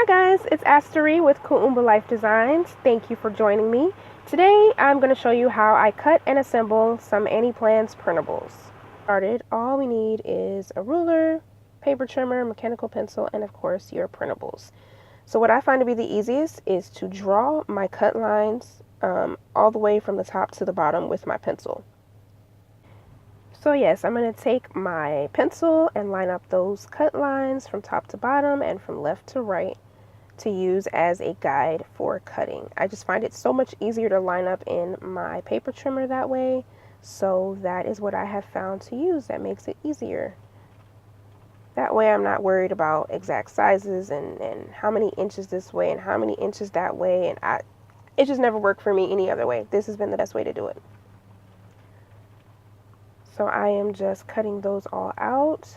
Hi guys, it's Asterie with Kuumba Life Designs. Thank you for joining me. Today I'm going to show you how I cut and assemble some Annie Plans printables. Started, all we need is a ruler, paper trimmer, mechanical pencil, and of course your printables. So what I find to be the easiest is to draw my cut lines all the way from the top to the bottom with my pencil. So yes, I'm going to take my pencil and line up those cut lines from top to bottom and from left to right to use as a guide for cutting. I just find it so much easier to line up in my paper trimmer that way. So that is what I have found to use that makes it easier. That way I'm not worried about exact sizes and how many inches this way and how many inches that way. And it just never worked for me any other way. This has been the best way to do it. So I am just cutting those all out.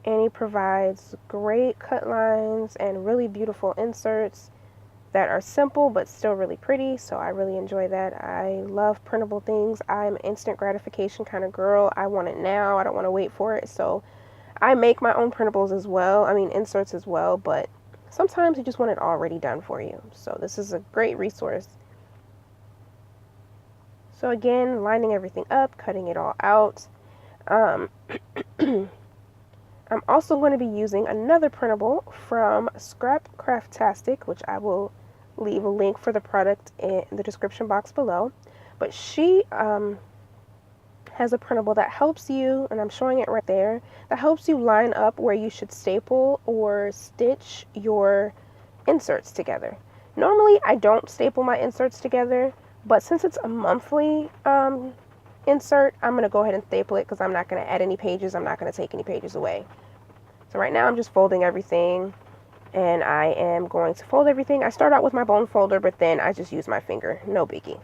Annie provides great cut lines and really beautiful inserts that are simple but still really pretty, so I really enjoy that. I love printable things. I'm an instant gratification kind of girl. I want it now. I don't want to wait for it. So I make my own printables as well. I mean inserts as well, but sometimes you just want it already done for you. So this is a great resource. So again, lining everything up, cutting it all out. I'm also going to be using another printable from Scrap Craftastic, which I will leave a link for the product in the description box below. But she has a printable that helps you, and I'm showing it right there, that helps you line up where you should staple or stitch your inserts together. Normally, I don't staple my inserts together, but since it's a monthly insert, I'm going to go ahead and staple it because I'm not going to add any pages. I'm not going to take any pages away. So right now I'm just folding everything, and I am going to fold everything. I start out with my bone folder, but then I just use my finger. No biggie.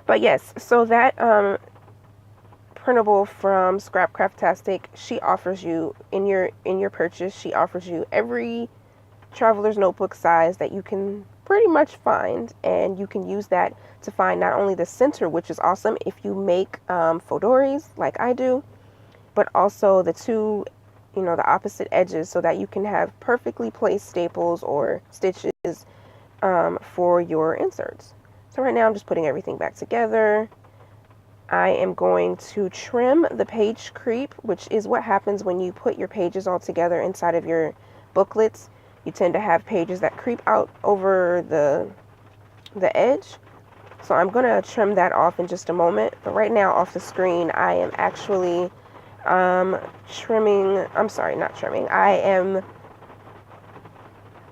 But yes, so that printable from Scrap Craftastic, she offers you in your purchase, she offers you every traveler's notebook size that you can pretty much find, and you can use that to find not only the center, which is awesome if you make fedoras like I do, but also the two, the opposite edges, so that you can have perfectly placed staples or stitches for your inserts. So right now I'm just putting everything back together. I am going to trim the page creep, which is what happens when you put your pages all together inside of your booklets. You tend to have pages that creep out over the edge. So I'm going to trim that off in just a moment. But right now off the screen, I am actually I am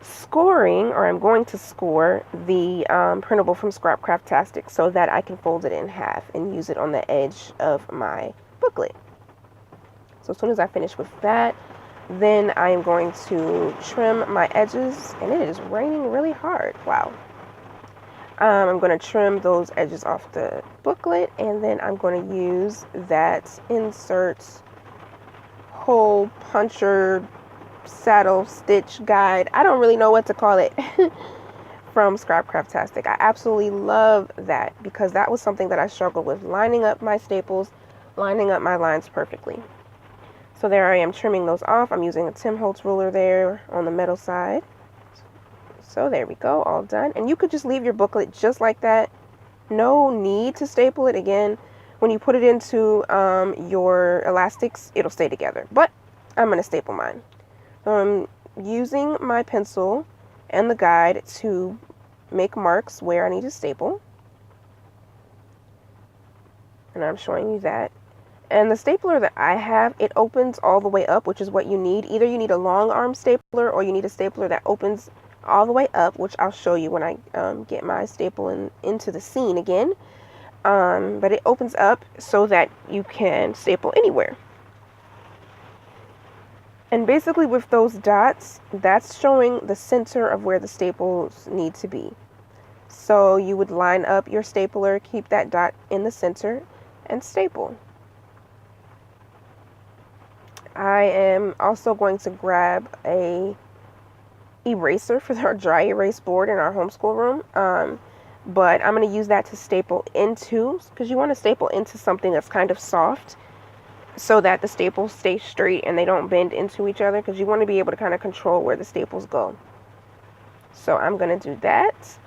scoring, or I'm going to score the printable from Scrap Craftastic so that I can fold it in half and use it on the edge of my booklet. So as soon as I finish with that, then I am going to trim my edges, and it is raining really hard. Wow. I'm going to trim those edges off the booklet, and then I'm going to use that insert hole puncher saddle stitch guide. I don't really know what to call it from Scrap Craftastic. I absolutely love that because that was something that I struggled with, lining up my staples, lining up my lines perfectly. So there I am trimming those off. I'm using a Tim Holtz ruler there on the metal side. So there we go, all done. And you could just leave your booklet just like that. No need to staple it. Again, when you put it into your elastics, it'll stay together. But I'm going to staple mine. I'm using my pencil and the guide to make marks where I need to staple. And I'm showing you that. And the stapler that I have, it opens all the way up, which is what you need. Either you need a long arm stapler or you need a stapler that opens all the way up, which I'll show you when I get my staple into the scene again. But it opens up so that you can staple anywhere. And basically with those dots, that's showing the center of where the staples need to be. So you would line up your stapler, keep that dot in the center, and staple. I am also going to grab a eraser for our dry erase board in our homeschool room. But I'm going to use that to staple into, because you want to staple into something that's kind of soft. so that the staples stay straight and they don't bend into each other, because you want to be able to kind of control where the staples go. So I'm going to do that.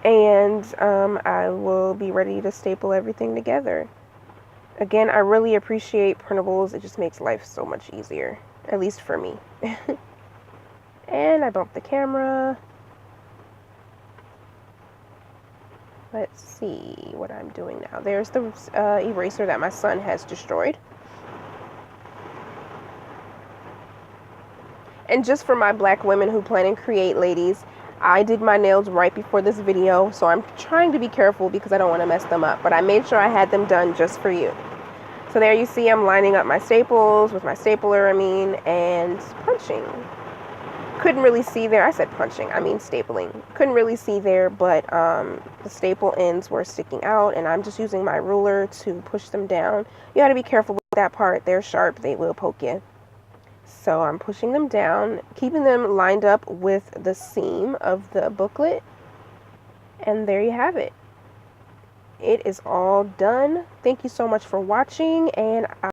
And I will be ready to staple everything together. Again, I really appreciate Printables. It just makes life so much easier, at least for me. And I bumped the camera. Let's see what I'm doing now. There's the eraser that my son has destroyed. And just for my black women who plan and create ladies, I did my nails right before this video, so I'm trying to be careful because I don't want to mess them up. But I made sure I had them done just for you. So there you see I'm lining up my staples with my stapler, and punching. Couldn't really see there. I said punching, I mean stapling. Couldn't really see there, but the staple ends were sticking out, and I'm just using my ruler to push them down. You got to be careful with that part. They're sharp. They will poke you. So I'm pushing them down, keeping them lined up with the seam of the booklet. And there you have it. It is all done. Thank you so much for watching, and